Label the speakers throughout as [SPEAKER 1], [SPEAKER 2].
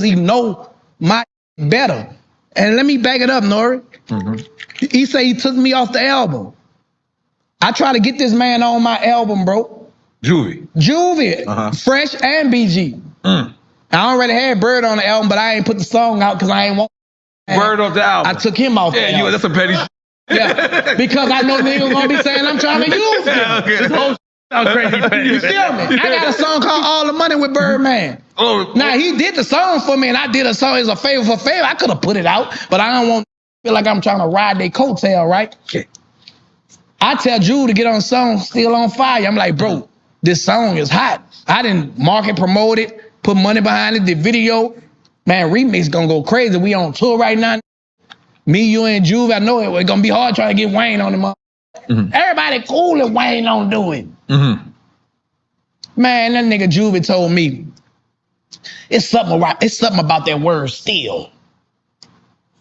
[SPEAKER 1] he know my better. And let me back it up, Nori. He say he took me off the album. I try to get this man on my album, bro. Juvie, Fresh and BG. I already had Bird on the album, but I ain't put the song out because I ain't want
[SPEAKER 2] Bird off the album.
[SPEAKER 1] I took him off the album.
[SPEAKER 2] That's a petty
[SPEAKER 1] Yeah, because I know niggas gonna be saying I'm trying to use him.
[SPEAKER 2] This whole crazy petty.
[SPEAKER 1] You feel me? I got a song called All the Money with Birdman. Now, he did the song for me, and I did a song as a favor for favor. I could have put it out, but I don't want to feel like I'm trying to ride their coattail, right?
[SPEAKER 2] Okay.
[SPEAKER 1] I tell Jude to get on the song, Still on Fire. I'm like, bro, this song is hot. I didn't market, promote it, put money behind it, the video. Man, remix gonna go crazy. We on tour right now. Me, you, and Juve, I know it's gonna be hard trying to get Wayne on the Everybody cool if Wayne don't do it. Man, that nigga Juve told me, it's something about that word still.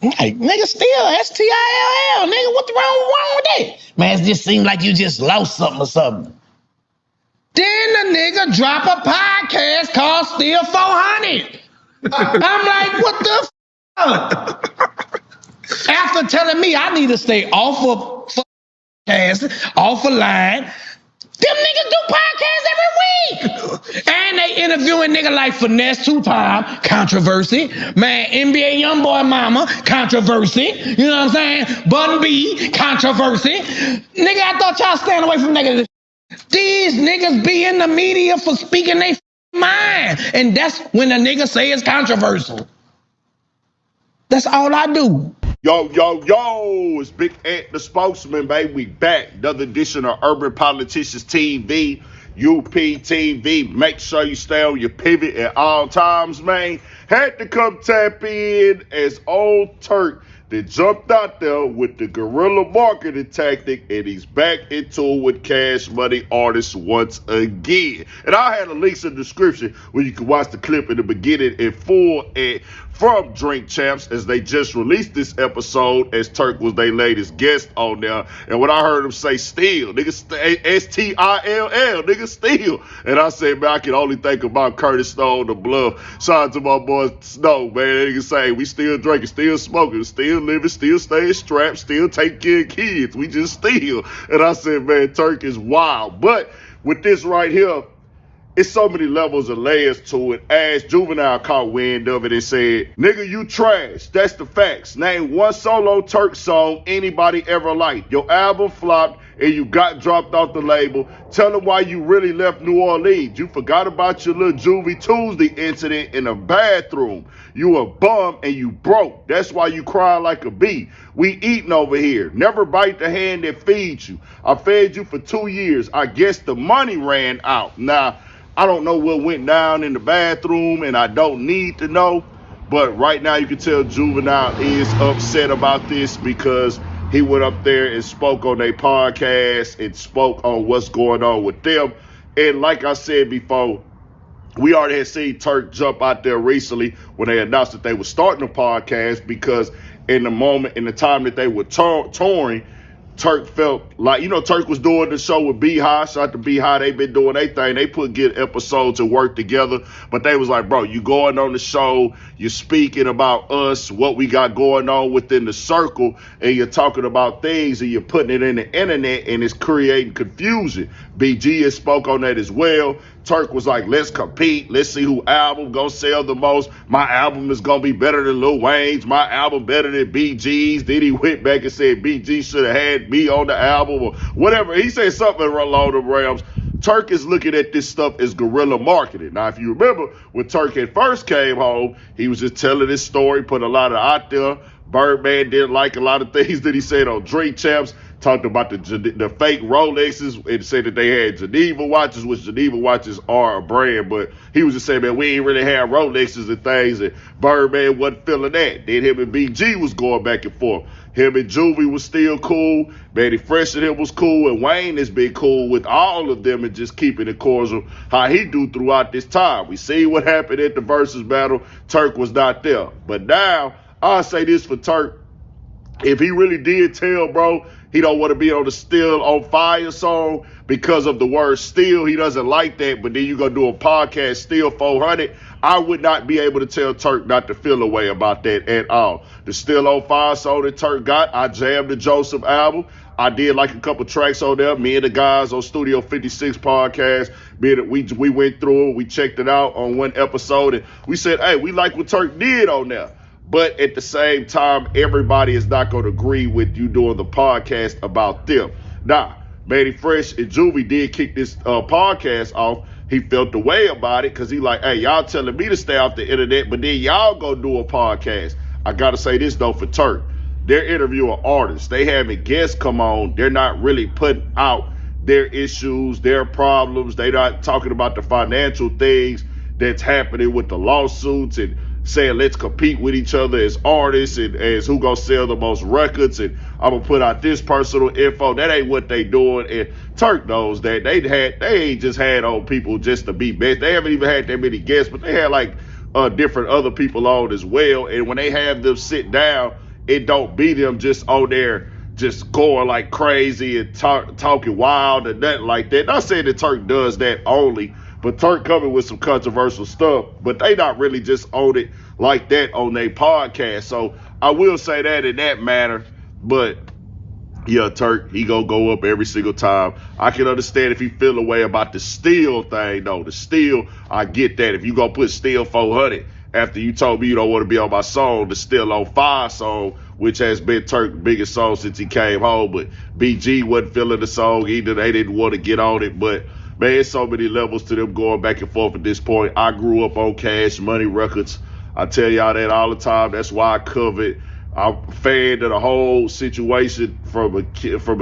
[SPEAKER 1] I'm like, nigga, still, S-T-I-L-L, nigga, what's wrong with that? Man, it just seemed like you just lost something or something. Then the nigga drop a podcast called Still 400. I'm like, what the After telling me I need to stay off of podcasts, off of line, them niggas do podcasts every week. And they interviewing nigga like Finesse 2-time, controversy. Man, NBA Youngboy Mama, controversy. You know what I'm saying? Bun B, controversy. Nigga, I thought y'all stand away from niggas. These niggas be in the media for speaking their mind. And that's when the nigga say it's controversial. That's all I do.
[SPEAKER 3] Yo, it's Big Ant the Spokesman, baby. We back. Another edition of Urban Politicians TV, UPTV. Make sure you stay on your pivot at all times, man. Had to come tap in as old Turk that jumped out there with the guerrilla marketing tactic, and he's back into it with Cash Money Artists once again. And I had a link in the description where you can watch the clip in the beginning in full from Drink Champs, as they just released this episode as Turk was their latest guest on there. And when I heard him say still, nigga, S-T-I-L-L, nigga, still. And I said, man, I can only think about Curtis Stone, the Bluff. Shout out to my boy Snow, man. Nigga say, we still drinking, still smoking, still living, still staying strapped, still taking care of kids. We just still. And I said, man, Turk is wild. But with this right here, it's so many levels and layers to it. As Juvenile caught wind of it and said, nigga, you trash. That's the facts. Name one solo Turk song anybody ever liked. Your album flopped and you got dropped off the label. Tell them why you really left New Orleans. You forgot about your little Juvie Tuesday incident in a bathroom. You a bum and you broke. That's why you cry like a bee. We eating over here. Never bite the hand that feeds you. I fed you for 2 years. I guess the money ran out. Now, I don't know what went down in the bathroom, and I don't need to know. But right now, you can tell Juvenile is upset about this because he went up there and spoke on their podcast and spoke on what's going on with them. And like I said before, we already had seen Turk jump out there recently when they announced that they were starting a podcast, because in the time that they were touring, Turk felt like, Turk was doing the show with B-High. Shout out to B-High. They been doing their thing. They put good episodes and work together. But they was like, bro, you going on the show, you're speaking about us, what we got going on within the circle, and you're talking about things and you're putting it in the internet, and it's creating confusion. BG has spoke on that as well. Turk was like, let's compete. Let's see who album gonna sell the most. My album is gonna be better than Lil Wayne's. My album better than BG's. Then he went back and said BG should have had me on the album or whatever. He said something along the realms. Turk is looking at this stuff as guerrilla marketing. Now, if you remember, when Turk had first came home, he was just telling his story, put a lot of out there. Birdman didn't like a lot of things that he said on Drink Champs. Talked about the fake Rolexes and said that they had Geneva watches, which Geneva watches are a brand, but he was just saying, man, we ain't really have Rolexes and things, and Birdman wasn't feeling that. Then him and BG was going back and forth. Him and Juvie was still cool. Manny Fresh and him was cool, and Wayne has been cool with all of them and just keeping it cordial how he do throughout this time. We see what happened at the Versus battle. Turk was not there. But now, I'll say this for Turk. If he really did tell, bro, He don't want to be on the Still on Fire song because of the word still. He doesn't like that. But then you gonna do a podcast, Still 400. I would not be able to tell Turk not to feel a way about that at all. The Still on Fire song that Turk got, I jammed the Joseph album. I did like a couple tracks on there. Me and the guys on Studio 56 podcast, we went through it. We checked it out on one episode. And we said, hey, we like what Turk did on there. But at the same time, everybody is not going to agree with you doing the podcast about them. Now, Manny Fresh and Juvie did kick this podcast off. He felt the way about it because he like, hey, y'all telling me to stay off the internet, but then y'all go do a podcast. I got to say this, though, for Turk. They're interviewing artists. They having guests come on. They're not really putting out their issues, their problems. They're not talking about the financial things that's happening with the lawsuits and saying let's compete with each other as artists and as who gonna sell the most records and I'm gonna put out this personal info. That ain't what they doing. And Turk knows that they ain't just had on people just to be best. They haven't even had that many guests, but they had like different other people on as well. And when they have them sit down, it don't be them just on there just going like crazy and talking wild and nothing like that. Not saying that Turk does that only, but Turk coming with some controversial stuff, but they not really just on it like that on their podcast. So I will say that in that manner, but yeah, Turk, he gonna go up every single time. I can understand if he feel a way about the Still thing, though. The Still, I get that. If you gonna put Still 400 after you told me you don't want to be on my song, the Still on Fire song, which has been Turk's biggest song since he came home, but BG wasn't feeling the song either. They didn't want to get on it, but man, there's so many levels to them going back and forth at this point. I grew up on Cash Money Records. I tell y'all that all the time. That's why I cover it. I'm a fan of the whole situation from a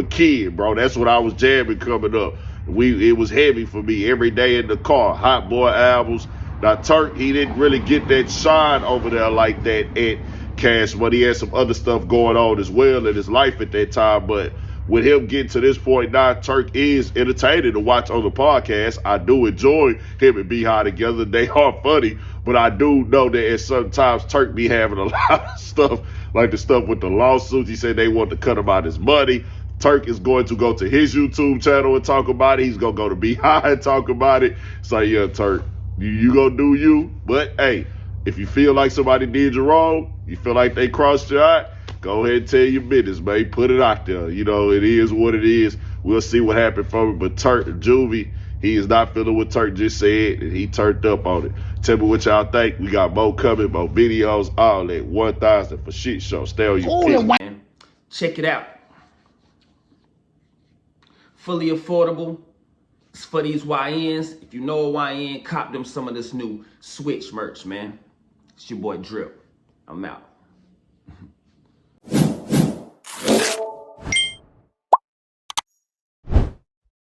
[SPEAKER 3] kid, bro. That's what I was jamming coming up. It was heavy for me every day in the car. Hot Boy albums. Now Turk, he didn't really get that shine over there like that at Cash Money. He had some other stuff going on as well in his life at that time, but with him getting to this point now, Turk is entertaining to watch on the podcast. I do enjoy him and B-High together. They are funny, but I do know that at sometimes Turk be having a lot of stuff, like the stuff with the lawsuits. He said they want to cut him out his money. Turk is going to go to his YouTube channel and talk about it. He's going to go to B-High and talk about it. So, yeah, Turk, you going to do you. But, hey, if you feel like somebody did you wrong, you feel like they crossed your eye, go ahead and tell your business, man. Put it out there. You know, it is what it is. We'll see what happens from it. But Turk, Juvie, he is not feeling what Turk just said, and he turned up on it. Tell me what y'all think. We got more coming, more videos, all that. 1,000 for shit show. Stay on your picture.
[SPEAKER 4] Check it out. Fully affordable. It's for these YNs. If you know a YN, cop them some of this new Switch merch, man. It's your boy Drip. I'm out.